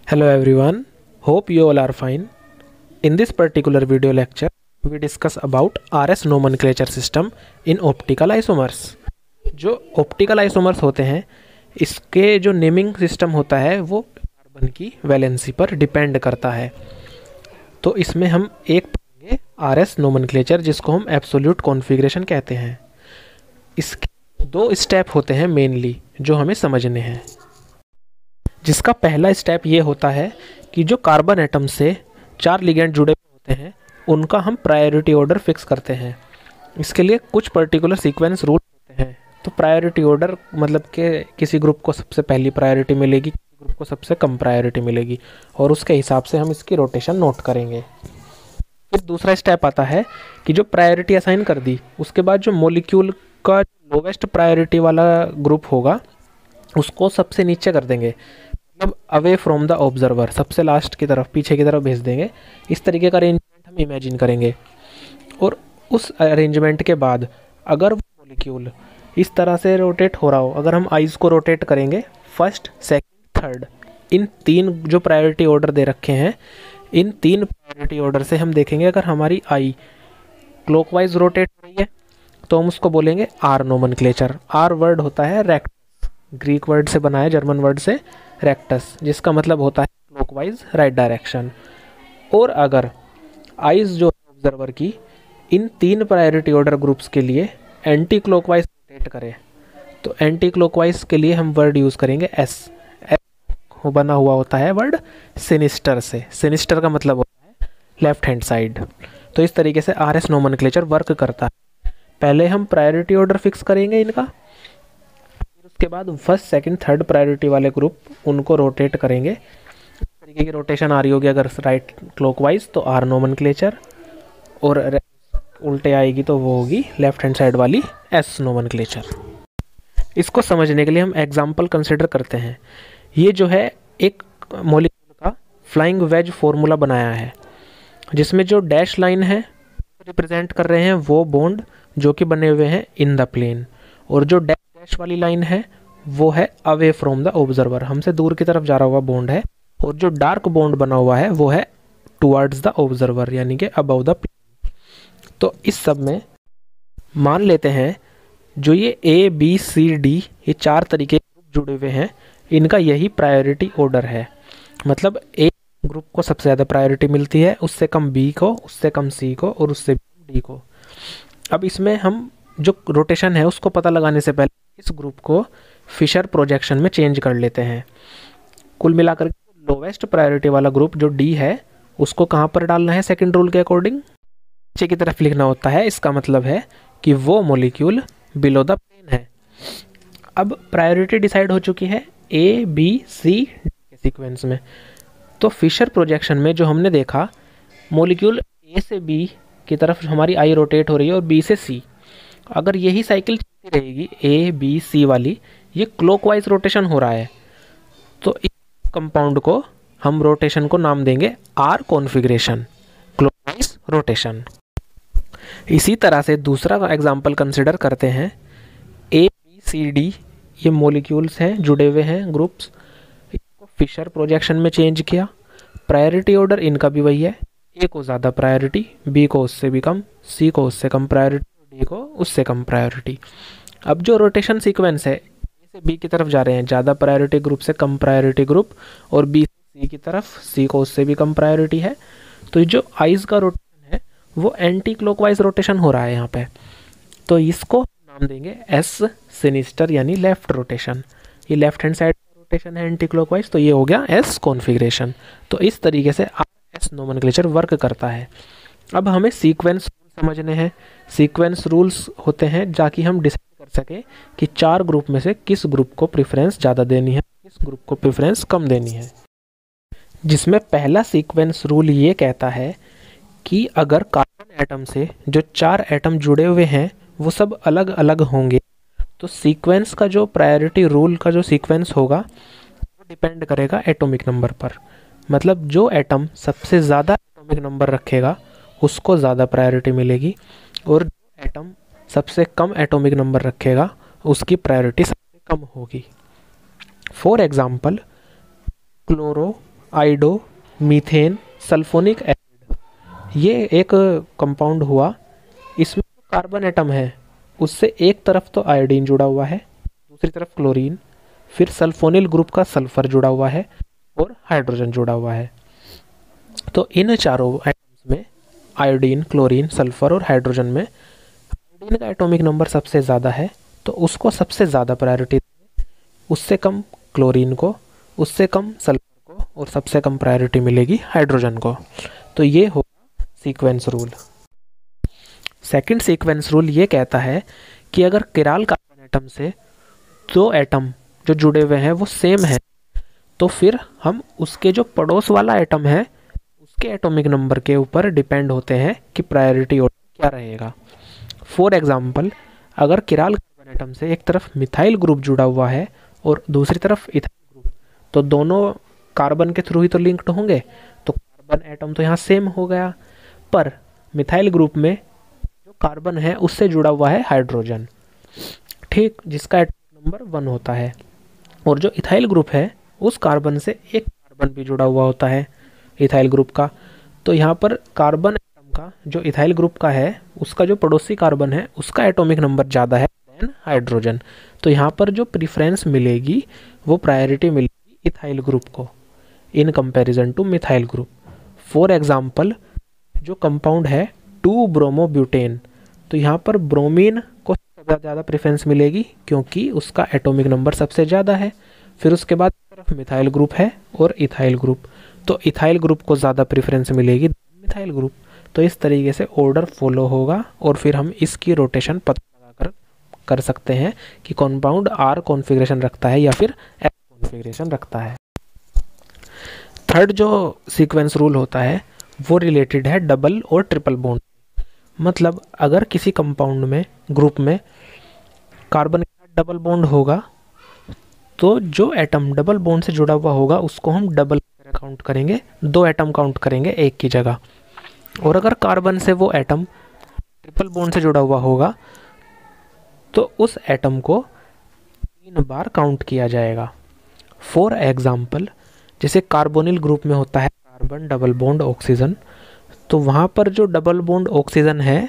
Hello everyone, hope you all are fine. In this particular video lecture, we discuss about RS nomenclature system in optical isomers. जो optical isomers होते हैं, इसके जो naming system होता है वो carbon की वैलेंसी पर डिपेंड करता है। तो इसमें हम एक पढ़ेंगे RS nomenclature, जिसको हम एब्सोल्यूट कॉन्फ़िगरेशन कहते हैं। इसके दो स्टेप होते हैं मेनली जो हमें समझने हैं। जिसका पहला स्टेप ये होता है कि जो कार्बन एटम से 4 लिगेंड जुड़े होते हैं उनका हम प्रायोरिटी ऑर्डर फिक्स करते हैं। इसके लिए कुछ पर्टिकुलर सीक्वेंस रूल होते हैं। तो प्रायोरिटी ऑर्डर मतलब कि किसी ग्रुप को सबसे पहली प्रायोरिटी मिलेगी, किसी ग्रुप को सबसे कम प्रायोरिटी मिलेगी, और उसके हिसाब से हम इसकी रोटेशन नोट करेंगे। फिर दूसरा स्टेप आता है कि जो प्रायोरिटी असाइन कर दी उसके बाद जो मॉलिक्यूल का लोवेस्ट प्रायोरिटी वाला ग्रुप होगा उसको सबसे नीचे कर देंगे, मतलब अवे फ्रॉम द ऑब्जर्वर, सबसे लास्ट की तरफ, पीछे की तरफ भेज देंगे। इस तरीके का अरेंजमेंट हम इमेजिन करेंगे। और उस अरेंजमेंट के बाद अगर वो मॉलिक्यूल इस तरह से रोटेट हो रहा हो, अगर हम आइज को रोटेट करेंगे फर्स्ट, सेकंड, थर्ड, इन 3 जो प्रायोरिटी ऑर्डर दे रखे हैं, इन 3 प्रायोरिटी ऑर्डर से हम देखेंगे अगर हमारी आई क्लॉकवाइज रोटेट हो रही है तो हम उसको बोलेंगे आर नोमेनक्लेचर। आर वर्ड होता है रेक्टस, ग्रीक वर्ड से बना है, जर्मन वर्ड से रेक्टस, जिसका मतलब होता है क्लॉकवाइज राइट डायरेक्शन। और अगर आइज जो ऑब्जर्वर की इन 3 प्रायोरिटी ऑर्डर ग्रुप्स के लिए एंटी क्लॉकवाइज रोटेट करे तो एंटी क्लॉकवाइज के लिए हम वर्ड यूज़ करेंगे एस। बना हुआ होता है वर्ड सिनिस्टर से। सिनिस्टर का मतलब होता है लेफ्ट हैंड साइड। तो इस तरीके से आरएस नोमेनक्लेचर वर्क करता है। पहले हम प्रायोरिटी ऑर्डर फिक्स करेंगे इनका, उसके बाद फर्स्ट, सेकंड, थर्ड प्रायोरिटी वाले ग्रुप उनको रोटेट करेंगे। इस तरीके की रोटेशन आ रही होगी अगर राइट क्लॉकवाइज तो आर नोमेनक्लेचर, और उल्टे आएगी तो वो होगी लेफ्ट हैंड साइड वाली एस नोमेनक्लेचर। इसको समझने के लिए हम एग्जांपल कंसिडर करते हैं। ये जो है एक मॉलिक्यूल का फ्लाइंग वेज फॉर्मूला बनाया है, जिसमें जो डैश लाइन है रिप्रेजेंट कर रहे हैं वो बॉन्ड जो कि बने हुए हैं इन द प्लेन, और जो डैश वाली लाइन है वो है अवे फ्रॉम द ऑब्जर्वर, हमसे दूर की तरफ जा रहा हुआ बॉन्ड है, और जो डार्क बॉन्ड बना हुआ है वो है टुवर्ड्स द ऑब्जर्वर, यानी कि अबव द प्लेन। तो इस सब में मान लेते हैं जो ये ए बी सी डी ये 4 तरीके जुड़े हुए हैं, इनका यही प्रायोरिटी ऑर्डर है। मतलब ए ग्रुप को सबसे ज़्यादा प्रायोरिटी मिलती है, उससे कम बी को, उससे कम सी को, और उससे कम डी को। अब इसमें हम जो रोटेशन है उसको पता लगाने से पहले इस ग्रुप को फिशर प्रोजेक्शन में चेंज कर लेते हैं। कुल मिलाकर लोवेस्ट प्रायोरिटी वाला ग्रुप जो डी है उसको कहाँ पर डालना है सेकंड रूल के अकॉर्डिंग, नीचे की तरफ लिखना होता है। इसका मतलब है कि वो मॉलिक्यूल बिलो द प्लेन है। अब प्रायोरिटी डिसाइड हो चुकी है ए बी सी डी के सीक्वेंस में। तो फिशर प्रोजेक्शन में जो हमने देखा, मॉलिक्यूल ए से बी की तरफ हमारी आई रोटेट हो रही है और बी से सी, अगर यही साइकिल चलती रहेगी ए बी सी वाली, ये क्लॉकवाइज रोटेशन हो रहा है, तो इस कंपाउंड को हम रोटेशन को नाम देंगे आर कॉन्फ़िगरेशन, क्लॉकवाइज रोटेशन। इसी तरह से दूसरा एग्जांपल कंसिडर करते हैं। ए बी सी डी ये मॉलिक्यूल्स हैं, जुड़े हुए हैं ग्रुप्स, इसको फिशर प्रोजेक्शन में चेंज किया। प्रायोरिटी ऑर्डर इनका भी वही है, ए को ज़्यादा प्रायोरिटी, बी को उससे भी कम, सी को उससे कम प्रायोरिटी, डी को उससे कम प्रायोरिटी। अब जो रोटेशन सीक्वेंस है, ए से बी की तरफ जा रहे हैं ज़्यादा प्रायोरिटी ग्रुप से कम प्रायोरिटी ग्रुप, और बी से सी की तरफ, सी को उससे भी कम प्रायोरिटी है। तो जो आइज का रोटेशन है वो एंटी क्लॉकवाइज रोटेशन हो रहा है यहाँ पे, तो इसको नाम देंगे एस सिनिस्टर, यानी लेफ्ट रोटेशन। ये लेफ्ट हैंड साइड रोटेशन है एंटी क्लॉकवाइज, तो ये हो गया एस कॉन्फ़िगरेशन। तो इस तरीके से एस नोमेनक्लेचर वर्क करता है। अब हमें सीक्वेंस समझने हैं। सीक्वेंस रूल्स होते हैं ताकि हम डिसाइड कर सकें कि 4 ग्रुप में से किस ग्रुप को प्रेफरेंस ज़्यादा देनी है, किस ग्रुप को प्रेफरेंस कम देनी है। जिसमें पहला सीक्वेंस रूल ये कहता है कि अगर कार्बन एटम से जो 4 एटम जुड़े हुए हैं वो सब अलग अलग होंगे, तो सीक्वेंस का जो प्रायोरिटी रूल का जो सीक्वेंस होगा वो डिपेंड करेगा एटॉमिक नंबर पर। मतलब जो एटम सबसे ज़्यादा एटॉमिक नंबर रखेगा उसको ज़्यादा प्रायोरिटी मिलेगी, और जो एटम सबसे कम एटॉमिक नंबर रखेगा उसकी प्रायोरिटी सबसे कम होगी। For example chloro आइडो methane sulphonic acid, ये एक कंपाउंड हुआ। इसमें कार्बन एटम है उससे एक तरफ तो आयोडीन जुड़ा हुआ है, दूसरी तरफ क्लोरीन, फिर सल्फोनिल ग्रुप का सल्फर जुड़ा हुआ है और हाइड्रोजन जुड़ा हुआ है। तो इन चारों एटम्स में आयोडीन, क्लोरीन, सल्फर और हाइड्रोजन में आयोडीन का एटॉमिक नंबर सबसे ज़्यादा है, तो उसको सबसे ज़्यादा प्रायोरिटी, उससे कम क्लोरीन को, उससे कम सल्फर को और सबसे कम प्रायोरिटी मिलेगी हाइड्रोजन को। तो ये होगा sequence rule. Second sequence rule ये कहता है कि अगर किराल कार्बन एटम से दो एटम जो जुड़े हुए हैं वो सेम है, तो फिर हम उसके जो पड़ोस वाला एटम है उसके एटॉमिक नंबर के ऊपर डिपेंड होते हैं कि प्रायोरिटी ऑर्डर क्या रहेगा। फॉर एग्जांपल, अगर किराल कार्बन एटम से एक तरफ मिथाइल ग्रुप जुड़ा हुआ है और दूसरी तरफ इथाइल ग्रुप, तो दोनों कार्बन के थ्रू ही तो लिंक्ड होंगे, तो कार्बन एटम तो यहाँ सेम हो गया। पर मिथाइल ग्रुप में जो कार्बन है उससे जुड़ा हुआ है हाइड्रोजन, ठीक, जिसका एटॉमिक नंबर 1 होता है। और जो इथाइल ग्रुप है उस कार्बन से एक कार्बन भी जुड़ा हुआ होता है इथाइल ग्रुप का। तो यहाँ पर कार्बन एटम का जो इथाइल ग्रुप का है उसका जो पड़ोसी कार्बन है उसका एटॉमिक नंबर ज़्यादा है देन हाइड्रोजन। तो यहाँ पर जो प्रीफरेंस मिलेगी वो प्रायोरिटी मिलेगी इथाइल ग्रुप को in comparison two methyl group. For example, जो कंपाउंड है 2-ब्रोमोब्यूटेन, तो यहाँ पर ब्रोमीन को सबसे ज़्यादा प्रेफरेंस मिलेगी क्योंकि उसका एटॉमिक नंबर सबसे ज़्यादा है। फिर उसके बाद तरफ मिथाइल ग्रुप है और इथाइल ग्रुप, तो इथाइल ग्रुप को ज़्यादा प्रेफरेंस मिलेगी मिथाइल ग्रुप। तो इस तरीके से ऑर्डर फॉलो होगा और फिर हम इसकी रोटेशन पता लगाकर कर सकते हैं कि कंपाउंड आर कॉन्फ़िगरेशन रखता है या फिर एस कॉन्फ़िगरेशन रखता है। थर्ड जो सीक्वेंस रूल होता है वो रिलेटेड है डबल और ट्रिपल बॉन्ड। मतलब अगर किसी कंपाउंड में ग्रुप में कार्बन के साथ डबल बॉन्ड होगा तो जो एटम डबल बॉन्ड से जुड़ा हुआ होगा उसको हम डबल काउंट करेंगे, 2 एटम काउंट करेंगे एक की जगह। और अगर कार्बन से वो एटम ट्रिपल बॉन्ड से जुड़ा हुआ होगा तो उस एटम को 3 बार काउंट किया जाएगा। फॉर एग्जाम्पल, जैसे कार्बोनिल ग्रुप में होता है कार्बन डबल बॉन्ड ऑक्सीजन, तो वहाँ पर जो डबल बॉन्ड ऑक्सीजन है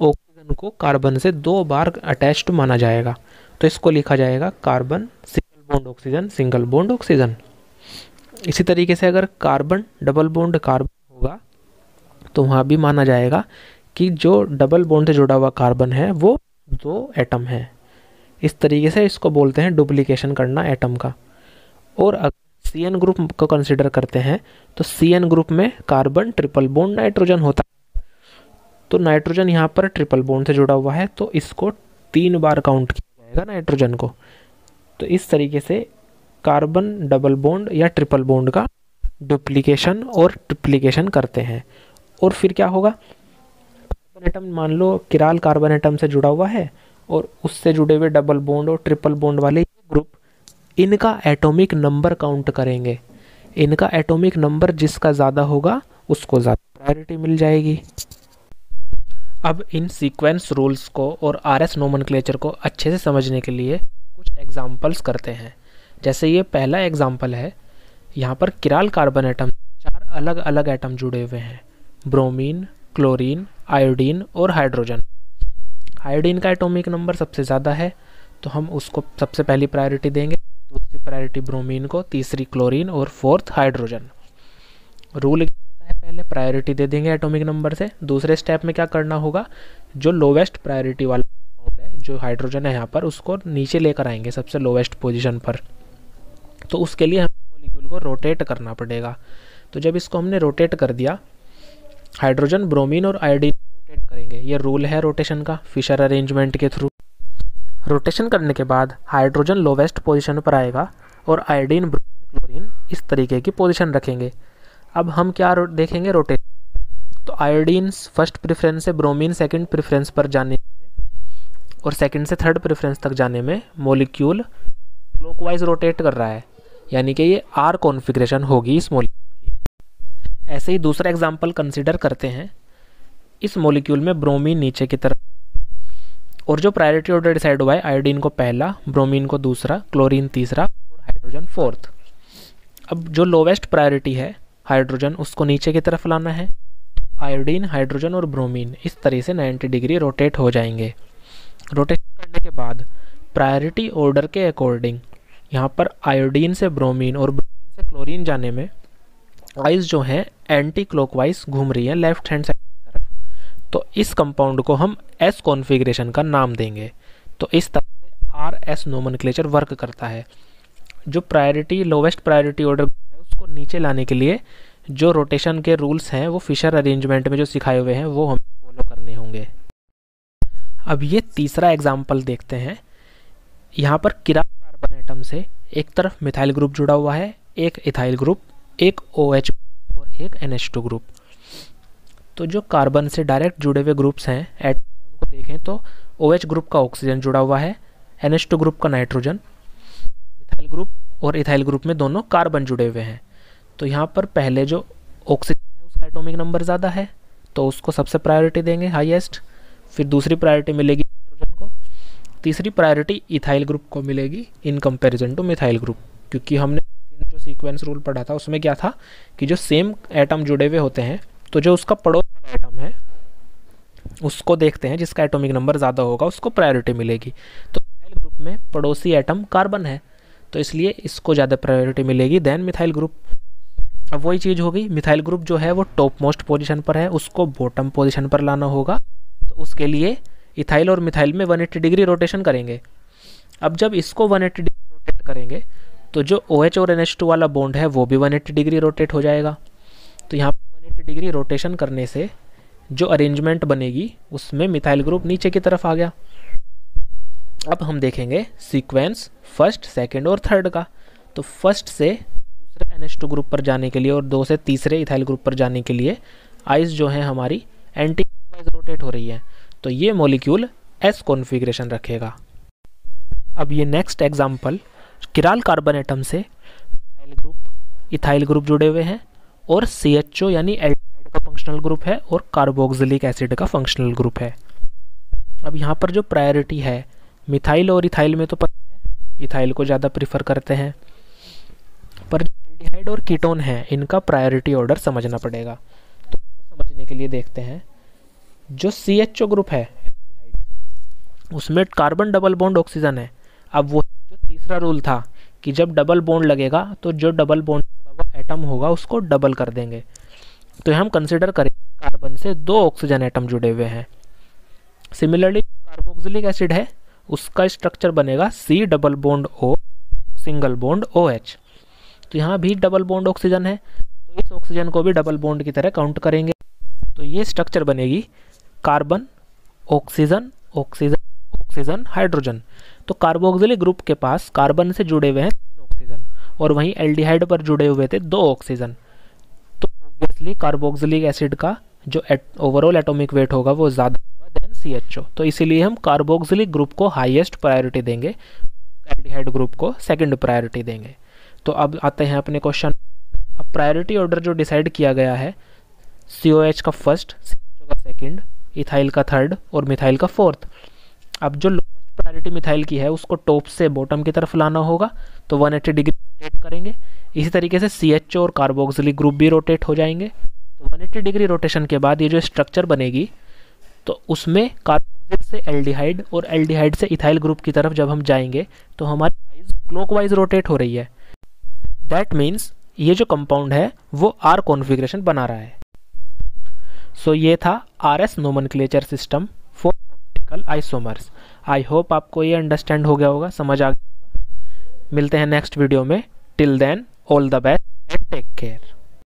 ऑक्सीजन को कार्बन से 2 बार अटैच्ड माना जाएगा, तो इसको लिखा जाएगा carbon single bond oxygen, single bond oxygen. इसी तरीके से अगर कार्बन डबल बॉन्ड कार्बन होगा तो वहाँ भी माना जाएगा कि जो डबल बॉन्ड से जुड़ा हुआ कार्बन है वो 2 एटम है। इस तरीके से इसको बोलते हैं डुप्लीकेशन करना एटम का। और अगर CN ग्रुप को कंसिडर करते हैं तो CN ग्रुप में कार्बन ट्रिपल बॉन्ड नाइट्रोजन होता है, तो नाइट्रोजन यहाँ पर ट्रिपल बॉन्ड से जुड़ा हुआ है तो इसको 3 बार काउंट किया जाएगा नाइट्रोजन को। तो इस तरीके से कार्बन डबल बॉन्ड या ट्रिपल बॉन्ड का डुप्लीकेशन और ट्रिप्लीकेशन करते हैं। और फिर क्या होगा, कार्बन एटम मान लो किराल कार्बन एटम से जुड़ा हुआ है और उससे जुड़े हुए डबल बॉन्ड और ट्रिपल बॉन्ड वाले ग्रुप, इनका एटॉमिक नंबर काउंट करेंगे। इनका एटॉमिक नंबर जिसका ज़्यादा होगा उसको ज़्यादा प्रायोरिटी मिल जाएगी। अब इन सीक्वेंस रूल्स को और RS नोमेनक्लेचर को अच्छे से समझने के लिए कुछ एग्जांपल्स करते हैं। जैसे ये पहला एग्जांपल है, यहाँ पर किराल कार्बन एटम 4 अलग अलग एटम जुड़े हुए हैं, ब्रोमीन, क्लोरीन, आयोडीन और हाइड्रोजन। आयोडीन का एटॉमिक नंबर सबसे ज़्यादा है तो हम उसको सबसे पहली प्रायोरिटी देंगे, दूसरी प्रायोरिटी ब्रोमीन को, तीसरी क्लोरीन और फोर्थ हाइड्रोजन। रूल कहता है पहले प्रायोरिटी दे देंगे एटॉमिक नंबर से। दूसरे स्टेप में क्या करना होगा, जो लोवेस्ट प्रायोरिटी वाला कंपाउंड है जो हाइड्रोजन है यहाँ पर उसको नीचे लेकर आएंगे सबसे लोवेस्ट पोजीशन पर। तो उसके लिए हमें मॉलिक्यूल को रोटेट करना पड़ेगा। तो जब इसको हमने रोटेट कर दिया, हाइड्रोजन, ब्रोमीन और आयोडीन रोटेट करेंगे, ये रूल है रोटेशन का फिशर अरेंजमेंट के थ्रू। रोटेशन करने के बाद हाइड्रोजन लोवेस्ट पोजीशन पर आएगा और आयोडीन, ब्रोमीन, क्लोरीन इस तरीके की पोजीशन रखेंगे। अब हम क्या देखेंगे रोटेशन, तो आयोडीन फर्स्ट प्रेफरेंस से ब्रोमीन सेकंड प्रेफरेंस पर जाने और सेकंड से थर्ड प्रेफरेंस तक जाने में मॉलिक्यूल क्लॉकवाइज रोटेट कर रहा है, यानी कि ये R कॉन्फ़िगरेशन होगी इस मॉलिक्यूल की। ऐसे ही दूसरा एग्जांपल कंसीडर करते हैं। इस मॉलिक्यूल में ब्रोमीन नीचे की तरफ और जो प्रायोरिटी ऑर्डर डिसाइड हुआ है, आयोडीन को पहला, ब्रोमीन को दूसरा, क्लोरीन तीसरा और हाइड्रोजन फोर्थ। अब जो लोवेस्ट प्रायोरिटी है हाइड्रोजन, उसको नीचे की तरफ लाना है। तो आयोडीन, हाइड्रोजन और ब्रोमीन इस तरह से 90 डिग्री रोटेट हो जाएंगे। रोटेशन करने के बाद प्रायोरिटी ऑर्डर के अकॉर्डिंग यहाँ पर आयोडीन से ब्रोमीन और ब्रोमीन से क्लोरीन जाने में आइस जो है एंटी क्लॉकवाइज घूम रही है लेफ्ट हैंड साइड की तरफ। तो इस कंपाउंड को हम एस कॉन्फ़िगरेशन का नाम देंगे। तो इस तरह से आरएस नोमेनक्लेचर वर्क करता है। जो प्रायोरिटी लोवेस्ट प्रायोरिटी ऑर्डर है उसको नीचे लाने के लिए जो रोटेशन के रूल्स हैं वो फिशर अरेंजमेंट में जो सिखाए हुए हैं वो हमें फॉलो करने होंगे। अब ये तीसरा एग्जाम्पल देखते हैं। यहाँ पर किराल कार्बन एटम से एक तरफ मिथाइल ग्रुप जुड़ा हुआ है, एक इथाइल ग्रुप, एक OH और एक NH2 ग्रुप। तो जो कार्बन से डायरेक्ट जुड़े हुए ग्रुप्स हैं एटम को देखें तो OH ग्रुप का ऑक्सीजन जुड़ा हुआ है, NH2 ग्रुप का नाइट्रोजन, मिथाइल ग्रुप और इथाइल ग्रुप में दोनों कार्बन जुड़े हुए हैं। तो यहाँ पर पहले जो ऑक्सीजन है उसका एटॉमिक नंबर ज़्यादा है तो उसको सबसे प्रायोरिटी देंगे हाईएस्ट। फिर दूसरी प्रायोरिटी मिलेगी नाइट्रोजन को, तीसरी प्रायोरिटी इथाइल ग्रुप को मिलेगी in comparison two methyl group, क्योंकि हमने जो सीक्वेंस रूल पढ़ा था उसमें क्या था कि जो सेम एटम जुड़े हुए होते हैं तो जो उसका पड़ोस वाला एटम है उसको देखते हैं, जिसका एटॉमिक नंबर ज़्यादा होगा उसको प्रायोरिटी मिलेगी। तो मिथाइल ग्रुप में पड़ोसी एटम कार्बन है तो इसलिए इसको ज़्यादा प्रायोरिटी मिलेगी देन मिथाइल ग्रुप। अब वही चीज़ होगी, मिथाइल ग्रुप जो है वो टॉप मोस्ट पोजीशन पर है, उसको बॉटम पोजीशन पर लाना होगा। तो उसके लिए इथाइल और मिथाइल में 180 डिग्री रोटेशन करेंगे। अब जब इसको 180 डिग्री रोटेट करेंगे तो जो OH और NH2 वाला बॉन्ड है वो भी 180 डिग्री रोटेट हो जाएगा। तो यहाँ पर 180 डिग्री रोटेशन करने से जो अरेंजमेंट बनेगी उसमें मिथाइल ग्रुप नीचे की तरफ आ गया। अब हम देखेंगे सीक्वेंस फर्स्ट, सेकंड और थर्ड का। तो फर्स्ट से दूसरे NH2 ग्रुप पर जाने के लिए और 2 से तीसरे इथाइल ग्रुप पर जाने के लिए आइस जो है हमारी एंटी क्लॉकवाइज रोटेट हो रही है। तो ये मॉलिक्यूल एस कॉन्फ़िगरेशन रखेगा। अब ये नेक्स्ट एग्जांपल, किराल कार्बन एटम से मिथाइल ग्रुप, इथाइल ग्रुप जुड़े हुए हैं और CHO यानी एल्डिहाइड का फंक्शनल ग्रुप है और कार्बोक्सिलिक एसिड का फंक्शनल ग्रुप है। अब यहाँ पर जो प्रायोरिटी है मिथाइल और इथाइल में तो पता है इथाइल को ज़्यादा प्रीफर करते हैं, पर एल्डिहाइड और कीटोन है इनका प्रायोरिटी ऑर्डर समझना पड़ेगा। तो समझने के लिए देखते हैं, जो CHO ग्रुप है उसमें कार्बन डबल बॉन्ड ऑक्सीजन है। अब वो जो तीसरा रूल था कि जब डबल बॉन्ड लगेगा तो जो डबल बॉन्ड जुड़ा एटम होगा उसको डबल कर देंगे। तो हम कंसिडर करें कार्बन से 2 ऑक्सीजन एटम जुड़े हुए हैं। सिमिलरली कार्बोक्सिलिक एसिड है उसका स्ट्रक्चर बनेगा C double bond O single bond OH। तो यहाँ भी डबल बॉन्ड ऑक्सीजन है तो इस ऑक्सीजन को भी डबल बॉन्ड की तरह काउंट करेंगे। तो ये स्ट्रक्चर बनेगी carbon oxygen oxygen oxygen hydrogen. तो कार्बोक्सिलिक ग्रुप के पास कार्बन से जुड़े हुए हैं 3 ऑक्सीजन और वहीं एल्डिहाइड पर जुड़े हुए थे 2 ऑक्सीजन। तो ऑब्वियसली कार्बोक्सिलिक एसिड का जो ओवरऑल एटॉमिक वेट होगा वो ज़्यादा होगा देन CHO। तो इसीलिए हम कार्बोक्सिलिक ग्रुप को हाईएस्ट प्रायोरिटी देंगे, एल्डिहाइड ग्रुप को सेकंड प्रायोरिटी देंगे। तो अब आते हैं अपने क्वेश्चन। अब प्रायोरिटी ऑर्डर जो डिसाइड किया गया है COH का फर्स्ट, CHO का सेकंड, इथाइल का थर्ड और मिथाइल का फोर्थ। अब जो लोएस्ट प्रायोरिटी मिथाइल की है उसको टॉप से बॉटम की तरफ लाना होगा तो 180 डिग्री रोटेट करेंगे। इसी तरीके से CHO और कार्बोक्सिलिक ग्रुप भी रोटेट हो जाएंगे। तो 180 डिग्री रोटेशन के बाद ये जो स्ट्रक्चर बनेगी तो उसमें कार्बोक्सिल से एल्डिहाइड और एल्डिहाइड से इथाइल ग्रुप की तरफ जब हम जाएंगे तो हमारी आइस क्लॉकवाइज रोटेट हो रही है। दैट मीन्स ये जो कंपाउंड है वो R कॉन्फ़िगरेशन बना रहा है। सो ये था RS nomenclature system for optical isomers. I hope आपको ये अंडरस्टैंड हो गया होगा, समझ आ गया होगा। मिलते हैं नेक्स्ट वीडियो में। Till then all the best and take care.